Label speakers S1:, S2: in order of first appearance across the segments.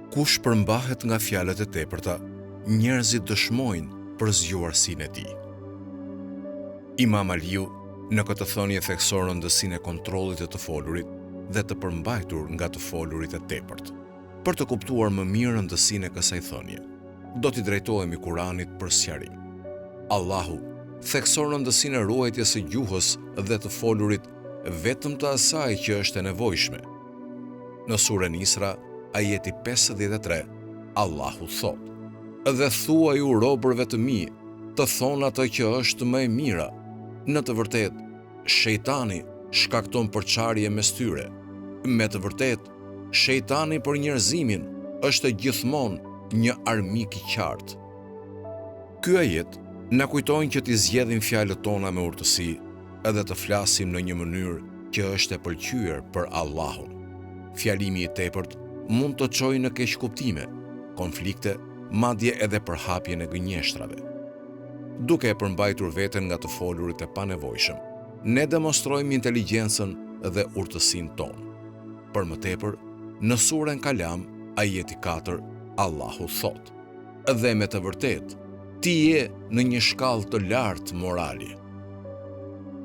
S1: Kush përmbahet nga fjalët e tepërta, njerëzit dëshmojnë për zgjuarsinë e tij. Imam Aliu në këtë thënie theksor rëndësinë e kontrollit të folurit dhe të përmbajtur nga të folurit e tepërt. Për të kuptuar më mirë rëndësinë e kësaj thënie, do t'i drejtohemi Kuranit për sqarim. Allahu thekson rëndësinë e ruajtjes së gjuhës dhe të folurit vetëm të asaj që është e nevojshme. Në surën Isra, ajeti 53, Allahu thot: "Dhe thuaj ju robërve të mi, të thonë atë që është më e mira. Në të vërtetë, shejtani shkakton përçarje mes tyre. Me të vërtetë, shejtani për njerëzimin është gjithmonë një armik i qartë." Ky ajet na kujtojnë që t'i zgjedhim fjalët tona me urtësi edhe të flasim në një mënyrë që është e pëlqyer për Allahun. Fjalimi i tepërt mund të çojë në keq kuptime, konflikte, madje edhe përhapjen e gënjeshtrave. Duke e përmbajtur veten nga të folurit e panevojshëm, ne demonstrojmë inteligjencën dhe urtësinë tonë. Për më tepër, në surën Kalam, ajeti 4, Allahu thot: "Dhe me të vërtetë, ti je në një shkallë të lartë morali."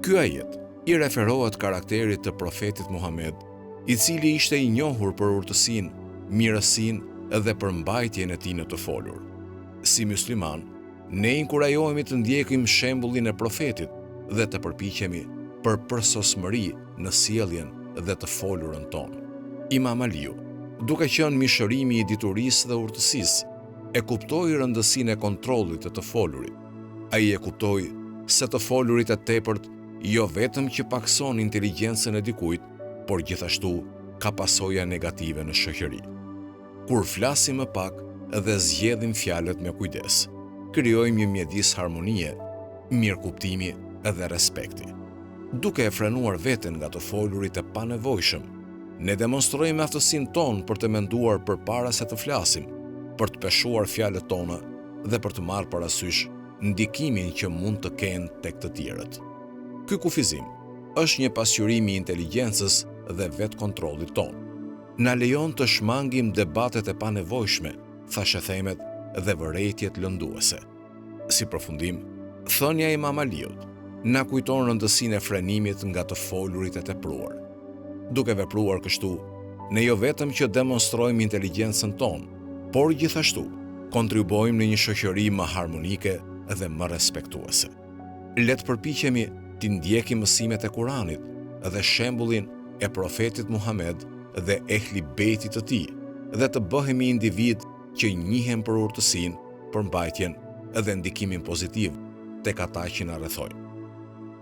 S1: Ky ajet i referohet karakterit të profetit Muhammed, i cili ishte i njohur për urtësinë, mirësinë dhe përmbajtjen e tij në të folur. Si musliman, ne inkurajohemi të ndjekim shembullin e profetit dhe të përpiqemi për përsosmëri në sjelljen dhe të folurën tonë. Imam Aliu, duke qenë mishërimi i diturisë dhe urtësisë, e kuptoi rëndësinë e kontrollit të folurit. Ai e kuptoi se të folurit e tepërt jo vetëm që pakson inteligjencën e dikujt, por gjithashtu ka pasoja negative në shoqëri. Kur flasim më pak dhe zgjedhim fjalët me kujdes, krijojmë një mjedis harmonie, mirëkuptimi dhe respekti. Duke e frenuar veten nga të folurit e panevojshëm, ne demonstrojmë aftësinë tonë për të menduar përpara se të flasim, për të peshuar fjalët tona dhe për të marrë parasysh ndikimin që mund të kenë tek të tjerët. Ky kufizim është një pasqyrim i inteligjencës dhe vetë kontrollit tonë. Na lejon të shmangim debatet e panevojshme, thashethemet dhe vërejtjet lënduese. Si përfundim, thënia e Imam Aliut na kujton rëndësinë e frenimit nga të folurit e tepruar. Duke vepruar kështu, ne jo vetëm që demonstrojmë inteligjencën tonë, por gjithashtu kontribuojmë në një shoqëri më harmonike dhe më respektuese. Le të përpiqemi të ndjekim mësimet e Kuranit dhe shembullin e profetit Muhammed dhe ehli bejtit të tij, dhe të bëhemi individ që njihen për urtësinë, përmbajtjen dhe ndikimin pozitiv tek ata që na rrethojnë.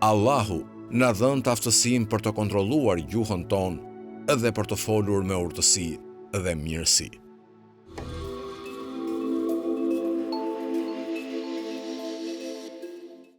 S1: Allahu na dhënë aftësinë për të kontrolluar gjuhën tonë dhe për të folur me urtësi dhe mirësi.